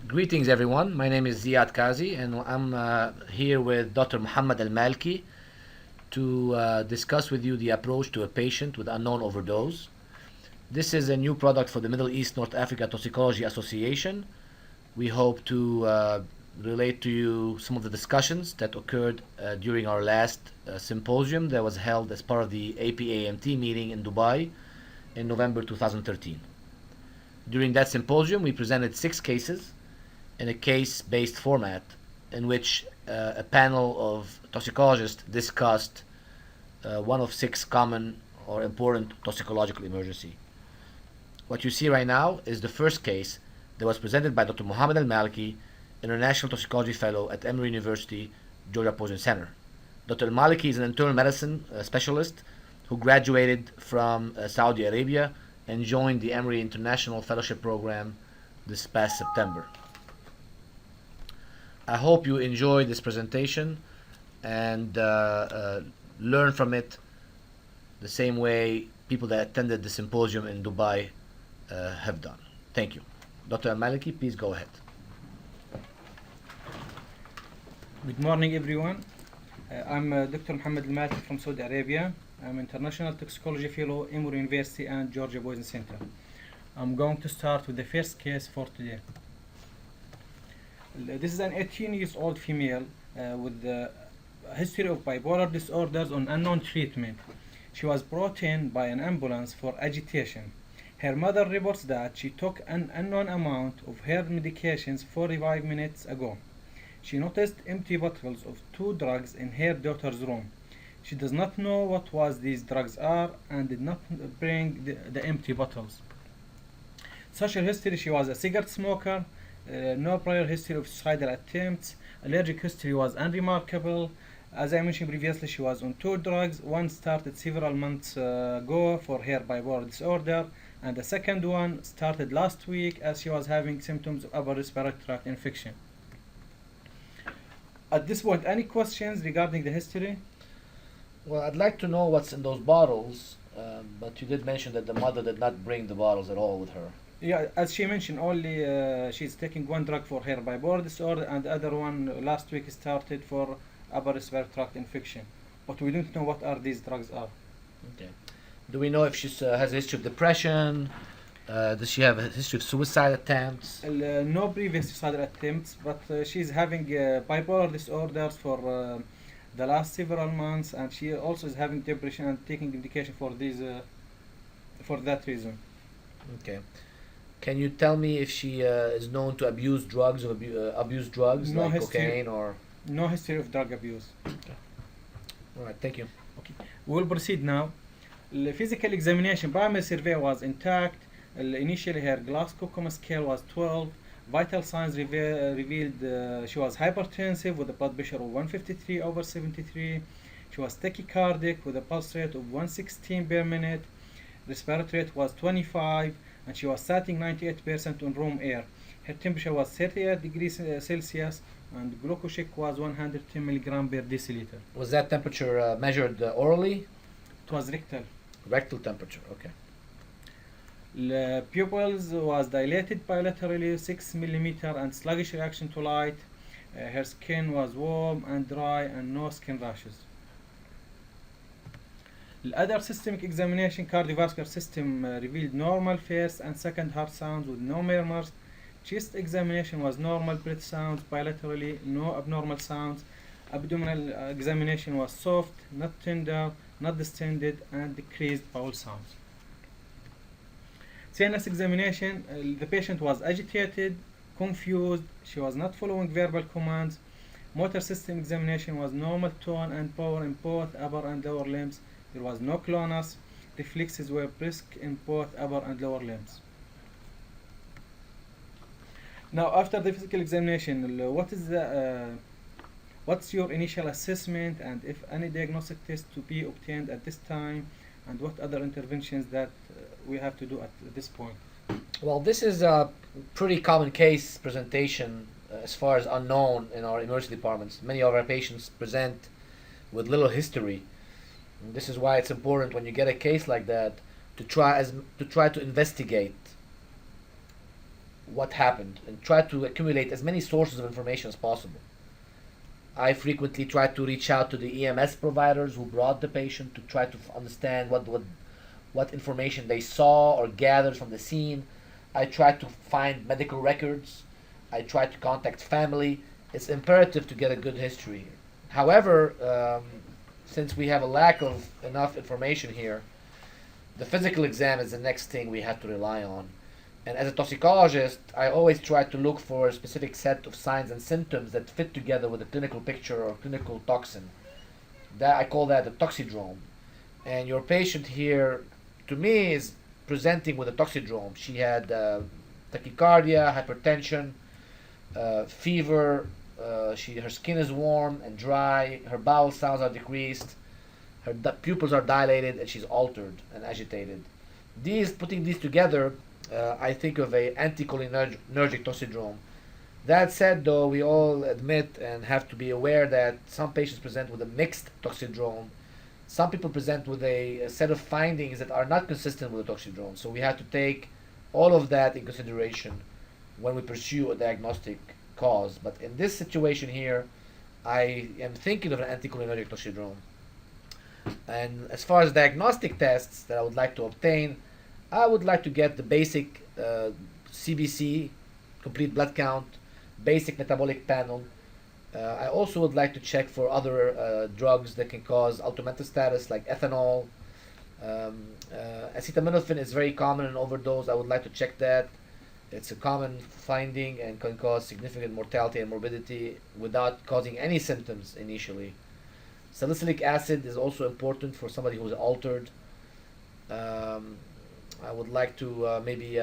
Greetings everyone, my name is Zad Kazi and I'm here with Dr. Muhammad Al-Maliki to discuss with you the approach to a patient with unknown overdose. This is a new product for the Middle East North Africa Toxicology Association. We hope to relate to you some of the discussions that occurred during our last symposium that was held as part of the APAMT meeting in Dubai in November 2013. During that symposium, we presented 6 cases in a case-based format in which a panel of toxicologists discussed one of 6 common or important toxicological emergency. What you see right now is the first case that was presented by Dr. Muhammad Al-Maliki, International Toxicology Fellow at Emory University, Georgia Poison Center. Dr. Al-Maliki is an internal medicine specialist who graduated from Saudi Arabia and joined the Emory International Fellowship Program this past September. I hope you enjoy this presentation and learn from it the same way people that attended the symposium in Dubai have done. Thank you. Dr. Al-Maliki, please go ahead. Good morning, everyone. I'm Dr. Muhammad Al-Maliki from Saudi Arabia. I'm International Toxicology Fellow, Emory University and Georgia Poison Center. I'm going to start with the first case for today. This is an 18-year-old female with a history of bipolar disorders on unknown treatment. She was brought in by an ambulance for agitation. Her mother reports that she took an unknown amount of her medications 45 minutes ago. She noticed empty bottles of 2 drugs in her daughter's room. She does not know what these drugs are and did not bring the empty bottles. Social history: she was a cigarette smoker, no prior history of suicidal attempts. Allergic history was unremarkable. As I mentioned previously, she was on 2 drugs. One started several months ago for her bipolar disorder, and the second one started last week as she was having symptoms of upper respiratory tract infection. At this point, any questions regarding the history? Well, I'd like to know what's in those bottles, but you did mention that the mother did not bring the bottles at all with her. Yeah, as she mentioned, only she's taking 1 drug for her bipolar disorder, and the other one last week started for upper respiratory tract infection. But we don't know what are these drugs are. Okay. Do we know if she has a history of depression? Does she have a history of suicide attempts? No previous suicidal attempts, but she's having bipolar disorders for the last several months, and she also is having depression and taking medication for these for that reason. Okay. Can you tell me if she is known to abuse drugs or abuse drugs No like history. cocaine or? No history of drug abuse. All right. Thank you. Okay. We will proceed now. The physical examination primary survey was intact. Initially, her Glasgow Coma scale was 12. Vital signs revealed she was hypertensive with a blood pressure of 153/73. She was tachycardic with a pulse rate of 116 per minute. Respiratory rate was 25, and she was saturating 98% on room air. Her temperature was 38 degrees Celsius, and glucose check was 110 milligram per deciliter. Was that temperature measured orally? It was rectal. Rectal temperature. Okay. The pupils was dilated bilaterally 6 millimeter and sluggish reaction to light. Her skin was warm and dry and no skin rashes. The other systemic examination, cardiovascular system revealed normal first and second heart sounds with no murmurs. Chest examination was normal, breath sounds bilaterally, no abnormal sounds. Abdominal examination was soft, not tender, not distended, and decreased bowel sounds. CNS examination, the patient was agitated, confused, she was not following verbal commands. Motor system examination was normal tone and power in both upper and lower limbs. There was no clonus. Reflexes were brisk in both upper and lower limbs. Now, after the physical examination, what's your initial assessment, and if any diagnostic test to be obtained at this time, and what other interventions that we have to do at this point? Well, this is a pretty common case presentation as far as unknown in our emergency departments. Many of our patients present with little history. And this is why it's important when you get a case like that to try to investigate what happened and try to accumulate as many sources of information as possible. I frequently try to reach out to the EMS providers who brought the patient to try to understand what information they saw or gathered from the scene. I try to find medical records. I try to contact family. It's imperative to get a good history. However, since we have a lack of enough information here, the physical exam is the next thing we have to rely on. And as a toxicologist, I always try to look for a specific set of signs and symptoms that fit together with a clinical picture or clinical toxin. That I call that a toxidrome. And your patient here, to me, is presenting with a toxidrome. She had tachycardia, hypertension, fever. Her skin is warm and dry. Her bowel sounds are decreased. Her pupils are dilated, and she's altered and agitated. Putting these together, I think of a anticholinergic toxidrome. That said, though, we all admit and have to be aware that some patients present with a mixed toxidrome. Some people present with a set of findings that are not consistent with the toxidrome. So we have to take all of that in consideration when we pursue a diagnostic cause. But in this situation here, I am thinking of an anticholinergic toxidrome. And as far as diagnostic tests that I would like to obtain, I would like to get the basic CBC, complete blood count, basic metabolic panel. I also would like to check for other drugs that can cause automental status like ethanol. Acetaminophen is very common in overdose. I would like to check that. It's a common finding and can cause significant mortality and morbidity without causing any symptoms initially. Salicylic acid is also important for somebody who's altered. I would like to maybe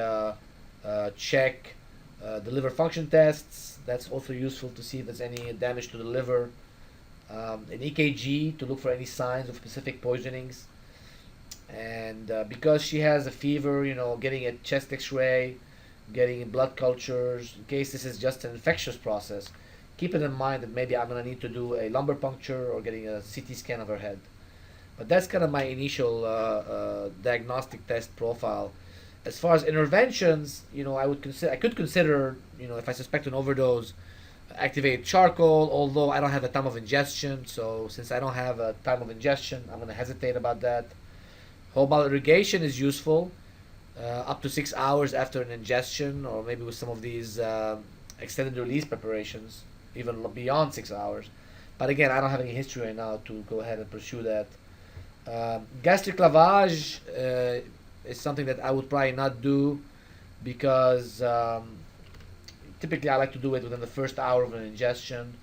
check the liver function tests. That's also useful to see if there's any damage to the liver. An EKG to look for any signs of specific poisonings. And because she has a fever, getting a chest x-ray, getting blood cultures, in case this is just an infectious process, keeping in mind that maybe I'm going to need to do a lumbar puncture or getting a CT scan of her head. But that's kind of my initial diagnostic test profile. As far as interventions, I could consider, if I suspect an overdose, activate charcoal, although I don't have a time of ingestion. So since I don't have a time of ingestion, I'm going to hesitate about that. Whole bowel irrigation is useful up to 6 hours after an ingestion, or maybe with some of these extended release preparations, even beyond 6 hours. But again, I don't have any history right now to go ahead and pursue that. Gastric lavage is something that I would probably not do because typically I like to do it within the first hour of an ingestion,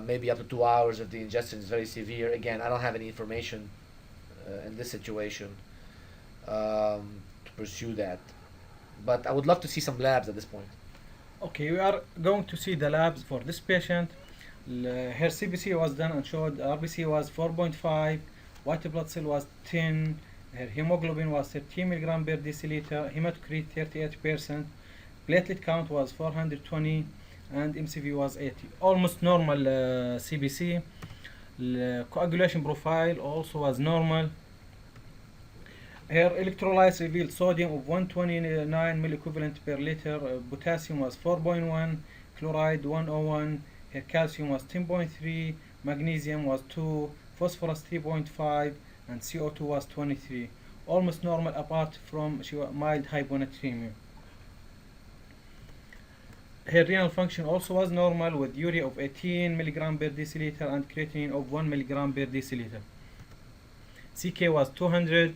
maybe up to 2 hours if the ingestion is very severe. Again, I don't have any information in this situation to pursue that. But I would love to see some labs at this point. Okay, we are going to see the labs for this patient. Her CBC was done and showed RBC was 4.5, white blood cell was 10, her hemoglobin was 13 milligram per deciliter, hematocrit 38%, platelet count was 420, and MCV was 80. Almost normal CBC. Coagulation profile also was normal. Her electrolytes revealed sodium of 129 milliequivalent per liter, potassium was 4.1, chloride 101, her calcium was 10.3, magnesium was 2, phosphorus 3.5, and CO2 was 23. Almost normal apart from mild hyponatremia. Her renal function also was normal with urea of 18 milligram per deciliter and creatinine of 1 milligram per deciliter. CK was 200.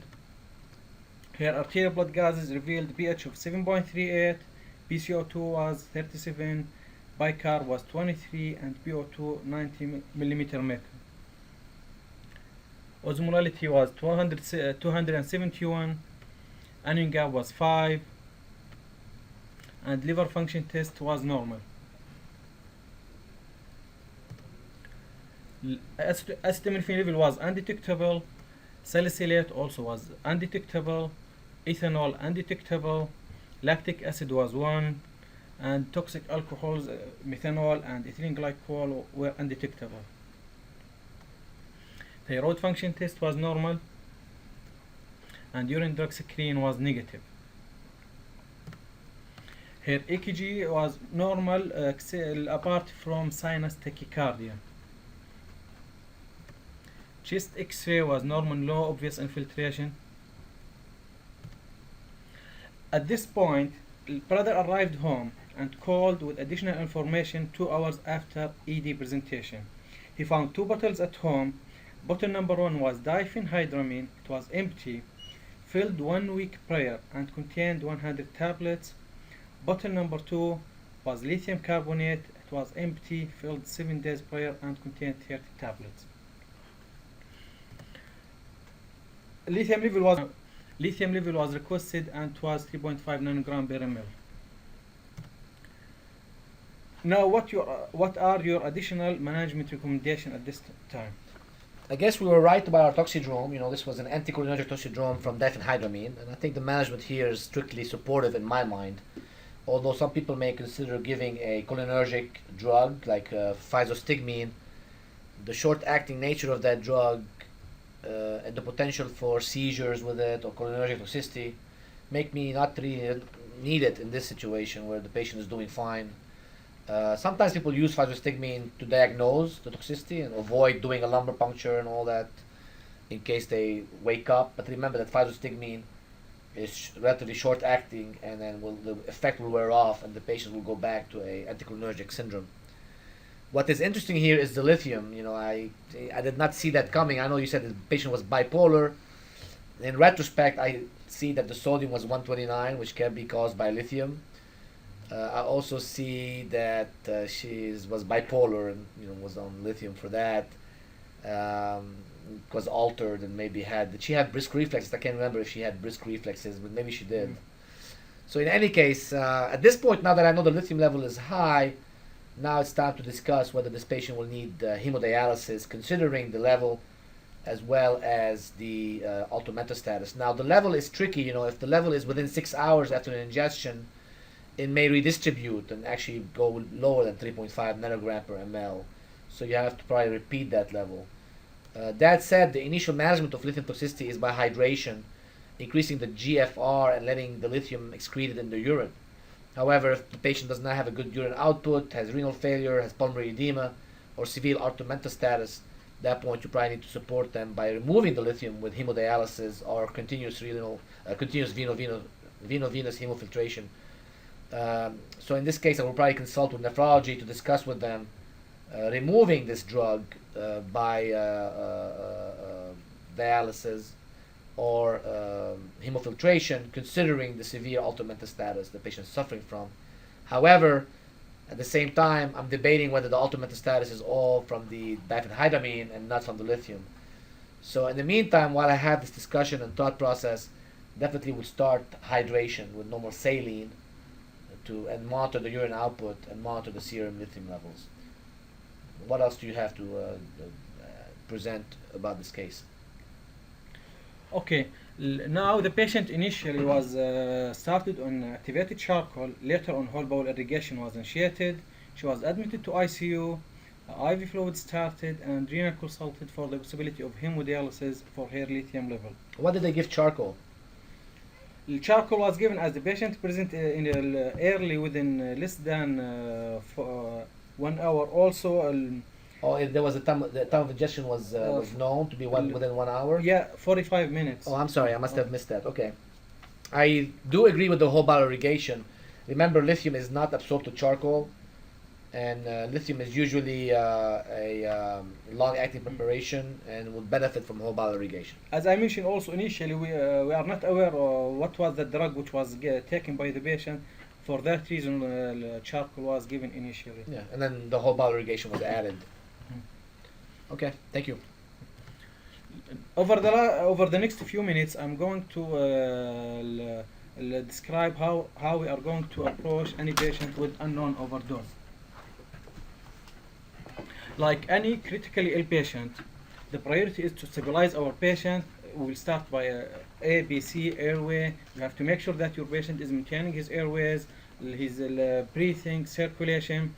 Her arterial blood gases revealed pH of 7.38, PCO2 was 37, bicarb was 23, and PO2 90 millimeter mercury. Osmolality was 271, anion gap was 5, and liver function test was normal. Acetaminophen level was undetectable, salicylate also was undetectable, ethanol undetectable, lactic acid was 1, and toxic alcohols, methanol and ethylene glycol were undetectable. Thyroid function test was normal, and urine drug screen was negative. Her EKG was normal apart from sinus tachycardia. Chest X-ray was normal, no obvious infiltration. At this point, brother arrived home and called with additional information 2 hours after ED presentation. He found 2 bottles at home. Bottle number 1 was diphenhydramine. It was empty, filled 1 week prior and contained 100 tablets. Bottle number 2 was lithium carbonate. It was empty, filled 7 days prior and contained 30 tablets. Lithium level was requested and it was 3.5 nanogram per ml. Now, what are your additional management recommendations at this time? I guess we were right about our toxidrome. This was an anticholinergic toxidrome from diphenhydramine, and I think the management here is strictly supportive in my mind. Although some people may consider giving a cholinergic drug like physostigmine, the short-acting nature of that drug and the potential for seizures with it or cholinergic toxicity make me not really need it in this situation where the patient is doing fine. Sometimes people use physostigmine to diagnose the toxicity and avoid doing a lumbar puncture and all that in case they wake up. But remember that physostigmine is relatively short acting, and then the effect will wear off and the patient will go back to a anticholinergic syndrome. What is interesting here is the lithium. I did not see that coming. I know you said the patient was bipolar. In retrospect, I see that the sodium was 129, which can be caused by lithium. I also see that she was bipolar and was on lithium for that. Was altered and maybe did she have brisk reflexes? I can't remember if she had brisk reflexes, but maybe she did. So in any case, at this point, now that I know the lithium level is high, now it's time to discuss whether this patient will need hemodialysis, considering the level as well as the alto status. Now the level is tricky. If the level is within 6 hours after an ingestion, it may redistribute and actually go lower than 3.5 nanogram per ml. So you have to probably repeat that level. That said, the initial management of lithium toxicity is by hydration, increasing the GFR and letting the lithium excreted in the urine. However, if the patient does not have a good urine output, has renal failure, has pulmonary edema, or severe orthomenta status, at that point you probably need to support them by removing the lithium with hemodialysis or continuous venous hemofiltration. So in this case, I will probably consult with nephrology to discuss with them removing this drug by dialysis or hemofiltration, considering the severe orthomenta status the patient is suffering from. However, at the same time, I'm debating whether the orthomenta status is all from the diphenhydramine and not from the lithium. So in the meantime, while I have this discussion and thought process, definitely would start hydration with normal saline and monitor the urine output and monitor the serum lithium levels. What else do you have to present about this case? Okay, now the patient initially was started on activated charcoal. Later on, whole bowel irrigation was initiated. She was admitted to ICU. IV fluid started and renal consulted for the possibility of hemodialysis for her lithium level. What did they give charcoal? The charcoal was given as the patient present early within less than 1 hour. Also, There was the time of ingestion was known to be within 1 hour? Yeah, 45 minutes. Oh, I'm sorry, I must have missed that. Okay. I do agree with the whole bowel irrigation. Remember, lithium is not absorbed to charcoal, and lithium is usually a long-acting preparation and will benefit from whole bowel irrigation. As I mentioned also initially, we are not aware of what was the drug which was taken by the patient. For that reason, charcoal was given initially. Yeah, and then the whole bowel irrigation was added. Okay, thank you. Over the next few minutes, I'm going to describe how we are going to approach any patient with unknown overdose. Like any critically ill patient, the priority is to stabilize our patient. We will start by A, B, C airway. You have to make sure that your patient is maintaining his airways, his breathing, circulation.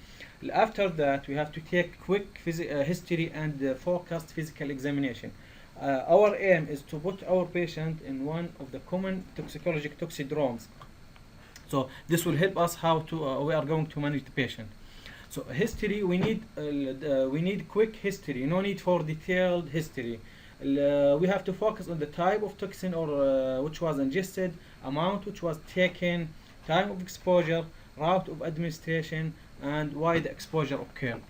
After that, we have to take quick history and focused physical examination. Our aim is to put our patient in one of the common toxicologic toxidromes. So this will help us how to we are going to manage the patient. So history, we need quick history, no need for detailed history. We have to focus on the type of toxin or which was ingested, amount which was taken, time of exposure, route of administration, and why the exposure occurred.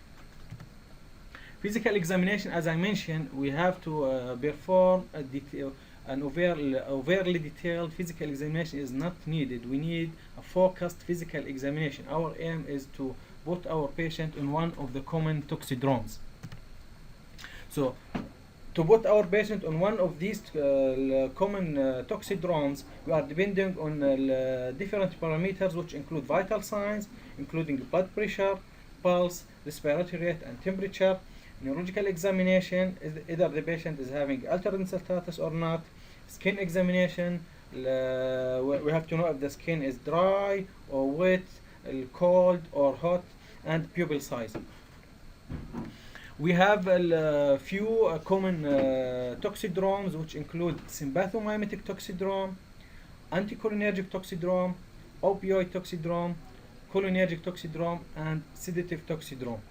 Physical examination, as I mentioned, we have to perform an overly detailed physical examination is not needed. We need a focused physical examination. Our aim is to put our patient in one of the common toxidromes. So, to put our patient on one of these common toxidromes, we are depending on different parameters which include vital signs, including blood pressure, pulse, respiratory rate, and temperature. Neurological examination, either the patient is having altered status or not. Skin examination, we have to know if the skin is dry or wet, cold or hot, and pupil size. We have a few common toxidromes which include sympathomimetic toxidrome, anticholinergic toxidrome, opioid toxidrome, cholinergic toxidrome, and sedative toxidrome.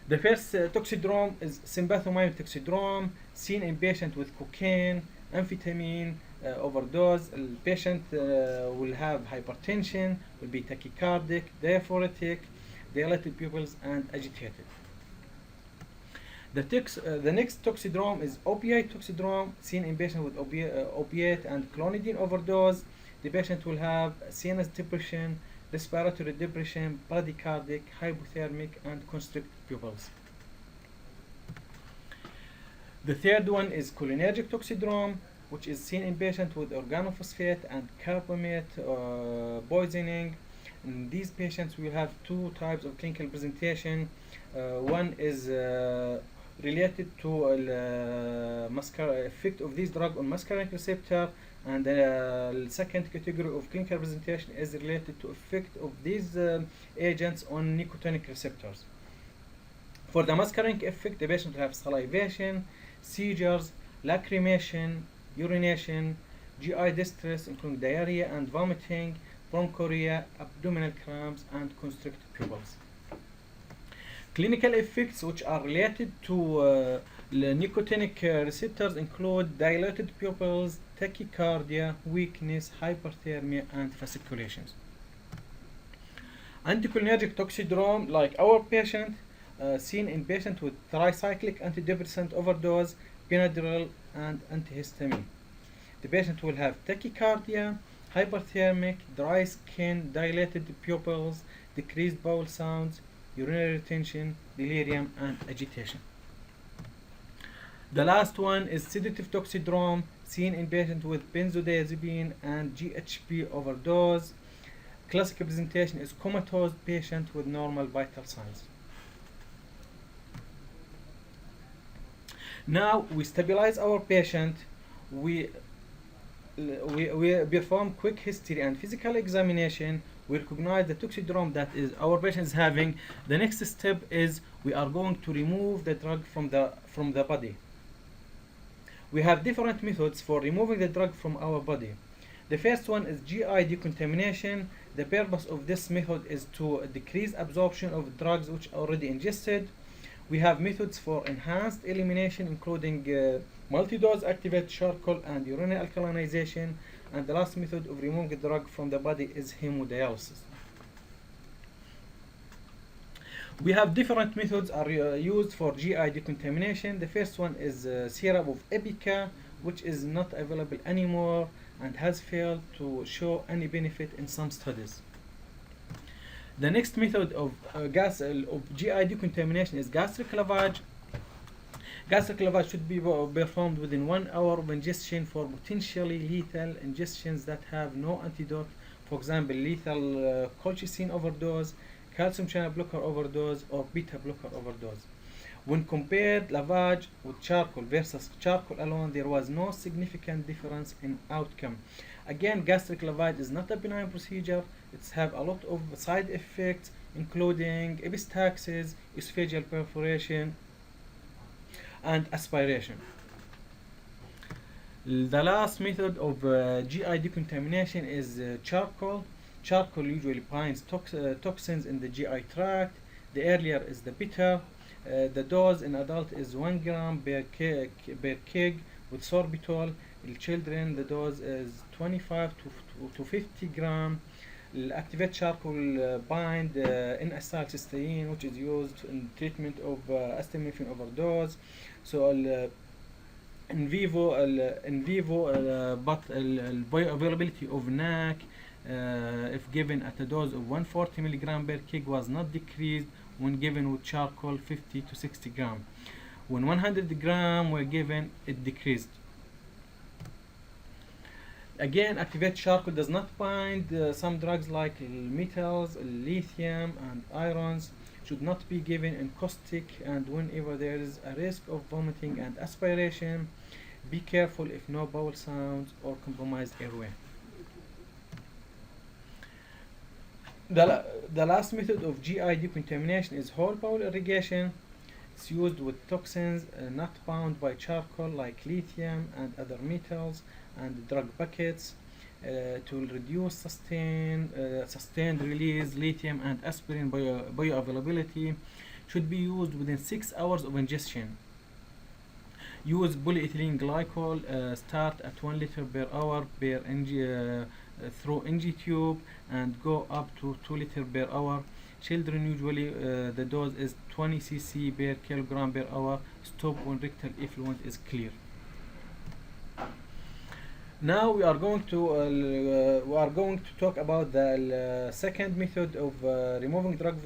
The first toxidrome is sympathomimetic toxidrome, seen in patient with cocaine, amphetamine overdose. The patient will have hypertension, will be tachycardic, diaphoretic, dilated pupils, and agitated. The next toxidrome is opiate toxidrome, seen in patient with opiate and clonidine overdose. The patient will have CNS depression, respiratory depression, bradycardic, hypothermic, and constricted pupils. The third one is cholinergic toxidrome, which is seen in patients with organophosphate and carbamate poisoning. In these patients, we have two types of clinical presentation. One is related to the effect of this drug on muscarinic receptor, and the second category of clinical presentation is related to effect of these agents on nicotinic receptors. For the muscarinic effect, the patient will have salivation, seizures, lacrimation, urination, GI distress including diarrhea and vomiting, bronchorrhea, abdominal cramps, and constricted pupils. Clinical effects which are related to the nicotinic receptors include dilated pupils, tachycardia, weakness, hyperthermia, and fasciculations. Anticholinergic toxidrome, like our patient, seen in patients with tricyclic antidepressant overdose, Benadryl, and antihistamine. The patient will have tachycardia, hyperthermic, dry skin, dilated pupils, decreased bowel sounds, urinary retention, delirium, and agitation. The last one is sedative toxidrome, seen in patients with benzodiazepine and GHB overdose. Classic presentation is comatose patient with normal vital signs. Now we stabilize our patient. We perform quick history and physical examination. We recognize the toxidrome that is our patient is having. The next step is we are going to remove the drug from the body. We have different methods for removing the drug from our body. The first one is GI decontamination. The purpose of this method is to decrease absorption of drugs which are already ingested. We have methods for enhanced elimination, including multi-dose activated charcoal and urinary alkalinization. And the last method of removing the drug from the body is hemodialysis. We have different methods are used for GI decontamination. The first one is syrup of Epica, which is not available anymore and has failed to show any benefit in some studies. The next method of GI decontamination is gastric lavage. Gastric lavage should be performed within 1 hour of ingestion for potentially lethal ingestions that have no antidote. For example, lethal colchicine overdose, calcium channel blocker overdose, or beta blocker overdose. When compared lavage with charcoal versus charcoal alone, there was no significant difference in outcome. Again, gastric lavage is not a benign procedure. It's have a lot of side effects, including epistaxis, esophageal perforation, and aspiration. The last method of GI decontamination is charcoal. Charcoal usually binds toxins in the GI tract. The earlier is the better. The dose in adult is 1 gram per kg with sorbitol. In children, the dose is 25 to 50 gram. Activate charcoal bind N-acetylcysteine, which is used in treatment of acetaminophen overdose. So in vivo but bioavailability of NAC if given at a dose of 140 milligram per kg was not decreased when given with charcoal 50 to 60 gram. When 100 gram were given, it decreased. Again, activated charcoal does not bind some drugs like metals, lithium, and irons. Should not be given in caustic, and whenever there is a risk of vomiting and aspiration, be careful if no bowel sounds or compromised airway. The last method of GI decontamination is whole bowel irrigation. It's used with toxins not bound by charcoal like lithium and other metals and drug buckets to reduce sustained release lithium and aspirin bioavailability. Should be used within 6 hours of ingestion. Use polyethylene glycol. Start at 1 liter per hour through NG tube and go up to 2 liter per hour. Children usually the dose is 20 cc per kilogram per hour. Stop when rectal effluent is clear. Now we are going to talk about the second method of removing drug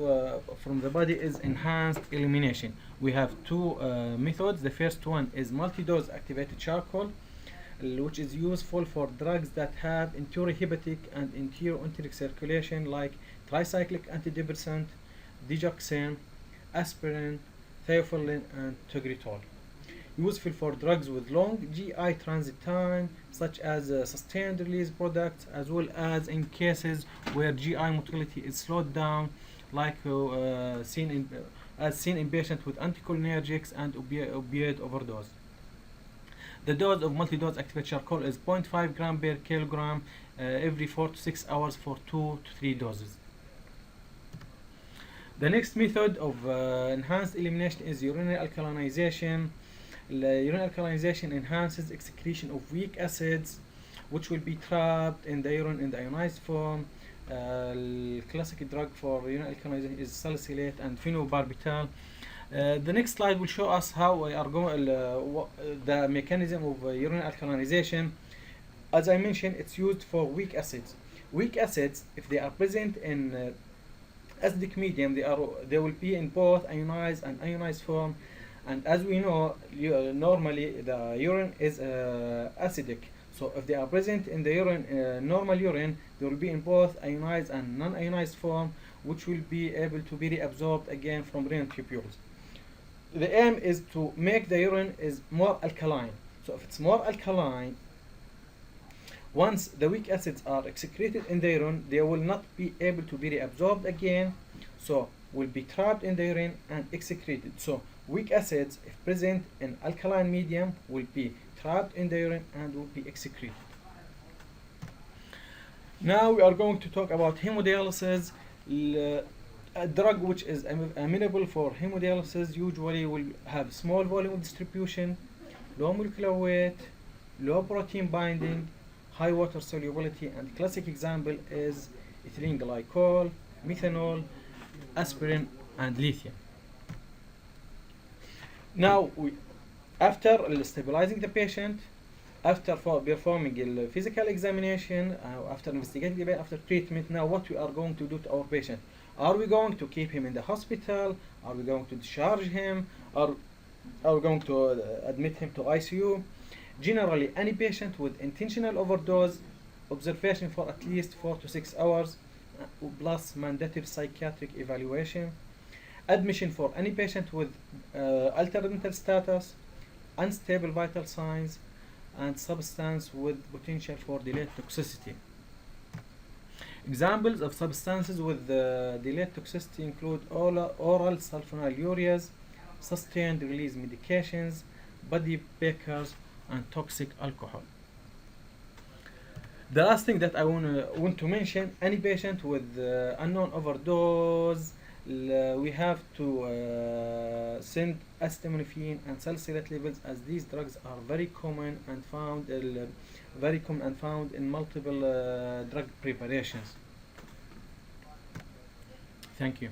from the body is enhanced elimination. We have two methods. The first one is multi-dose activated charcoal, which is useful for drugs that have enterohepatic and enteroenteric circulation like tricyclic antidepressant, digoxin, aspirin, theophylline, and togritol. Useful for drugs with long GI transit time, such as sustained release products, as well as in cases where GI motility is slowed down, like seen in patients with anticholinergics and opioid overdose. The dose of multi-dose activated charcoal is 0.5 gram per kilogram every 4 to 6 hours for 2 to 3 doses. The next method of enhanced elimination is urinary alkalinization. Urinary alkalinization enhances excretion of weak acids, which will be trapped in the urine in the ionized form. Classic drug for urinary alkalinization is salicylate and phenobarbital. The next slide will show us how we are going the mechanism of urinary alkalinization. As I mentioned, it's used for weak acids. Weak acids, if they are present in acidic medium, they will be in both ionized and ionized form. And as we know, normally the urine is acidic. So if they are present in the urine, normal urine, they will be in both ionized and non-ionized form, which will be able to be reabsorbed again from renal tubules. The aim is to make the urine is more alkaline. So if it's more alkaline, once the weak acids are excreted in the urine, they will not be able to be reabsorbed again, so will be trapped in the urine and excreted. So weak acids, if present in alkaline medium, will be trapped in the urine and will be excreted. Now we are going to talk about hemodialysis. A drug which is amenable for hemodialysis usually will have small volume of distribution, low molecular weight, low protein binding, high water solubility, and classic example is ethylene glycol, methanol, aspirin, and lithium. Now, after stabilizing the patient, after performing a physical examination, after investigating the patient, after treatment, now what we are going to do to our patient? Are we going to keep him in the hospital? Are we going to discharge him? Are we going to admit him to ICU? Generally, any patient with intentional overdose, observation for at least 4 to 6 hours, plus mandatory psychiatric evaluation. Admission for any patient with altered mental status, unstable vital signs, and substance with potential for delayed toxicity. Examples of substances with delayed toxicity include oral sulfonylureas, sustained release medications, body packers, and toxic alcohol. The last thing that I want to mention, any patient with unknown overdose, we have to send acetaminophen and salicylate levels, as these drugs are very common and found in multiple drug preparations. Thank you.